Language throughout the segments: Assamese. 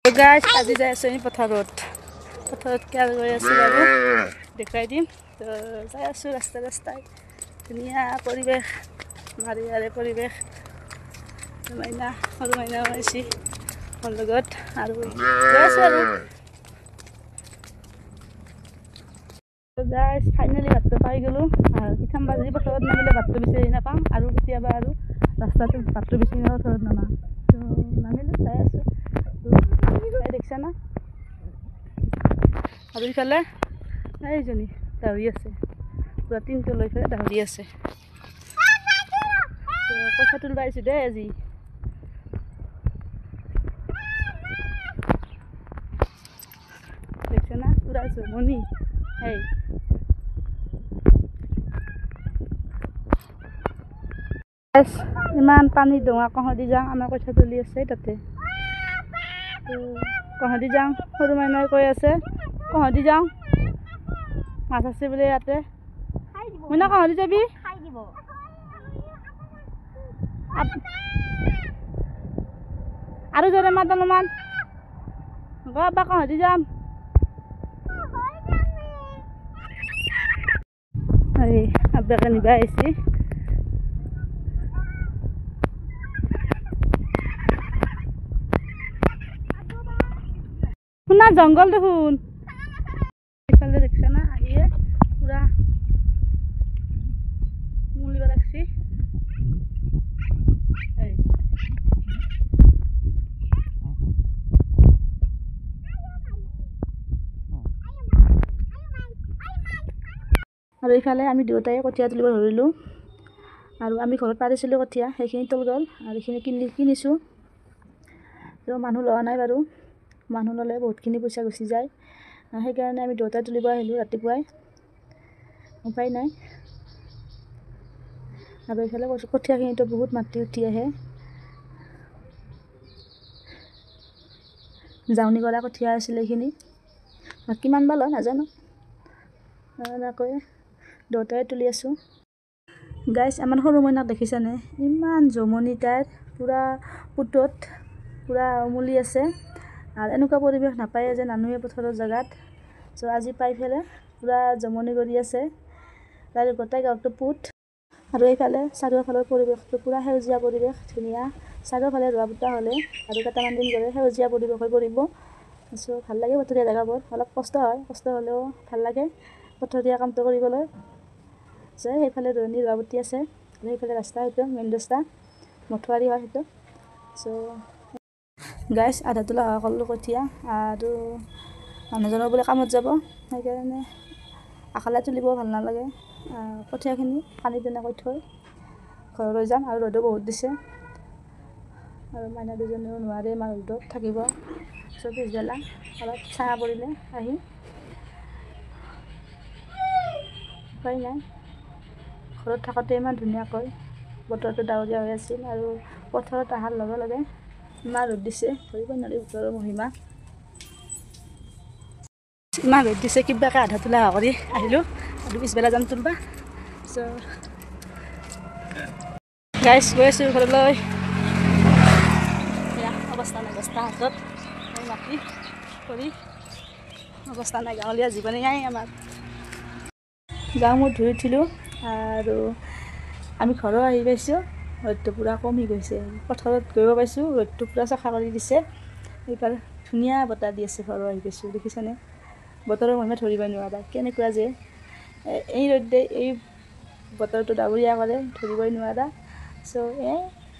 গাইজ আজি যাই আছোঁ আমি পথাৰত কি আৰু গৈ আছোঁ বাৰু দেখুৱাই দিম তো যাই আছোঁ ৰাস্তাই ধুনীয়া পৰিৱেশ আমাৰ ইয়াৰে পৰিৱেশ মাইনা সৰু মাইনা ওলাইছি মোৰ লগত আৰু গৈ আছোঁ আৰু গাইজ ফাইনেলি ভাতটো পাই গ'লোঁ আৰু কিঠাম বাজি পথাৰত নামিলে ভাতটো বিচাৰি নাপাম আৰু কেতিয়াবা আৰু ৰাস্তাটো ভাতটো বিচাৰি নাপাওঁ পথাৰত নামা তো নামিলোঁ যাই আছোঁ দেখছা না আৰু ইফালে এইজনী দাউৰি আছে পুৰা টিনটো লৈ পেলাই দাউৰি আছে পইচা তুলিব আহিছোঁ দেই আজি দেখছা না পুৰা জমনি এই ইমান পানী ডোঙা কহদি যাওঁ আমাৰ পইচা তুলি আছে তাতে কহদি যাওঁ সৰু মাইনাই কৈ আছে কহদি যাওঁ মাছ আছে বোলে ইয়াতে মইনা কহদি যাবি আৰু জোৰে মাত অলপমান বা কহদি যাম এই আব্বাকে নিবা আহিছে শুনা জংঘল দেখোন এইফালে দেখছা না আহিয়ে পুৰা মুলিব লাগছি আৰু এইফালে আমি দুয়োটাই কঠীয়া তুলিব ধৰিলোঁ আৰু আমি ঘৰত পাৰিছিলোঁ কঠীয়া সেইখিনি তল গ'ল আৰু এইখিনি কিনিছোঁ তো মানুহ লোৱা নাই বাৰু মানুহ ল'লে বহুতখিনি পইচা গুচি যায় সেইকাৰণে আমি দুয়োটাই তুলিব আহিলোঁ ৰাতিপুৱাই উপায় নাই আৰু এইফালে কঠীয়াখিনিতো বহুত মাটি উঠি আহে জাউনি কৰা কঠীয়া আছিলে এইখিনি কিমান বা লয় নাজানো এনেকৈ দুয়োটাই তুলি আছোঁ গাইজ আমাৰ সৰু মইনাক দেখিছানে ইমান জমনি তাইৰ পুৰা পুতত পুৰা উমলি আছে আৰু এনেকুৱা পৰিৱেশ নাপায় যে নানুৱে পথাৰৰ জেগাত চ' আজি পাই পেলাই পুৰা জমনি কৰি আছে তাইৰ গোটেই গাঁৱটো পুত আৰু এইফালে চাৰিওফালৰ পৰিৱেশটো পুৰা সেউজীয়া পৰিৱেশ ধুনীয়া চাৰিওফালে ৰোৱা পোতা হ'লে আৰু কেইটামান দিন গ'লে সেউজীয়া পৰিৱেশ হৈ পৰিব চ' ভাল লাগে পথৰীয়া জেগাবোৰ অলপ কষ্ট হ'লেও ভাল লাগে পথৰীয়া কামটো কৰিবলৈ যে সেইফালে ৰোৱনী ৰোৱা পুতি আছে আৰু সেইফালে ৰাস্তা সেইটো মেইন ৰাস্তা মঠুৱাৰী হয় সেইটো চ' গাইজ আধা তোলা কৰিলোঁ কঠীয়া আৰু মানুহজনৰ বোলে কামত যাব সেইকাৰণে আখালে তুলিব ভাল নালাগে কঠীয়াখিনি পানী তেনেকৈ থৈ ঘৰলৈ যাম আৰু ৰ'দো বহুত দিছে আৰু মাইনা দুজনীও নোৱাৰে ইমান ৰ'দত থাকিব চ' পিছবেলা অলপ ছাঁ পৰিলে আহি উপায় নাই ঘৰত থাকোঁতে ইমান ধুনীয়াকৈ বতৰটো ডাৱৰীয়া হৈ আছিল আৰু পথাৰত অহাৰ লগে লগে ইমান ৰ'দ দিছে ধৰিব নোৱাৰি বতৰৰ মহিমা ইমান ৰ'দ দিছে কিবাকৈ আধা তোলা কৰি আহিলোঁ আৰু পিছবেলা যাম তুলবা চ' গাইজ গৈ আছোঁ ঘৰলৈ অৱস্থা নাই বস্তা হাতত মাটি কৰি অৱস্থা নাই গাঁৱলীয়া জীৱনে নাই আমাৰ গাঁও মোৰ ধুই উঠিলোঁ আৰু আমি ঘৰো আহি পাইছোঁ ৰ'দটো পূৰা কমি গৈছে পথাৰত গৈ পাইছোঁ ৰ'দটো পূৰা চফা কৰি দিছে এইফালে ধুনীয়া বতাহ দি আছে ঘৰো আহি পাইছোঁ দেখিছানে বতৰৰ মহিমা ধৰিব নোৱাৰা কেনেকুৱা যে এই ৰ'দে এই বতৰটো ডাৱৰীয়া কৰে ধৰিবই নোৱাৰা চ'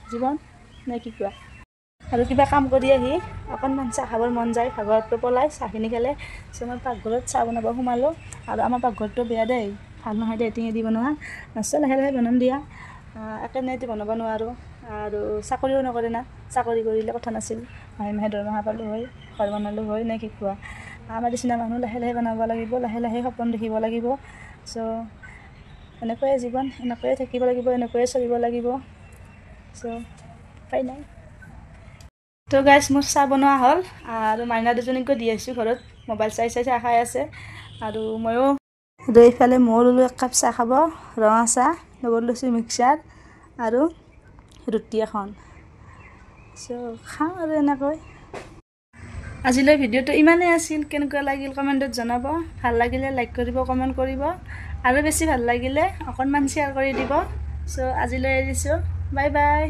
জীৱন নে কি কোৱা আৰু কিবা কাম কৰি আহি অকণমান চাহ খাবৰ মন যায় ভাগৰটো পলাই চাহখিনি খালে চ' মই পাকঘৰত চাহ বনাব সোমালোঁ আৰু আমাৰ পাকঘৰটো বেয়া দেই ভাল নহয় দে টিঙেদি বনোৱা নিশ্চয় লাহে লাহে বনাম দিয়া একেদিনাইতো বনাব নোৱাৰোঁ আৰু চাকৰিও নকৰে না চাকৰি কৰিলে কথা নাছিল মাহে মাহে দৰমহা পালোঁ হয় ঘৰ বনালোঁ হয় নে কি কোৱা আমাৰ নিচিনা মানুহ লাহে লাহে বনাব লাগিব লাহে লাহে সপোন দেখিব লাগিব চ' এনেকৈয়ে জীৱন এনেকৈয়ে থাকিব লাগিব এনেকৈয়ে চলিব লাগিব চ' উপায় নাই তো গাইজ মোৰ চাহ বনোৱা হ'ল আৰু মাইনা দুজনীকো দি আহিছোঁ ঘৰত মোবাইল চাই চাই চাহ খাই আছে আৰু ময়ো এইফালে ময়ো ল'লোঁ এক কাপ চাহ খাব ৰঙা চাহ লগত লৈছোঁ মিক্সাৰ আৰু ৰুটি এখন চ' খাওঁ আৰু এনেকৈ আজিলৈ ভিডিঅ'টো ইমানেই আছিল কেনেকুৱা লাগিল কমেণ্টত জনাব ভাল লাগিলে লাইক কৰিব কমেণ্ট কৰিব আৰু বেছি ভাল লাগিলে অকণমান শ্বেয়াৰ কৰি দিব চ' আজিলৈ এৰিছোঁ বাই বাই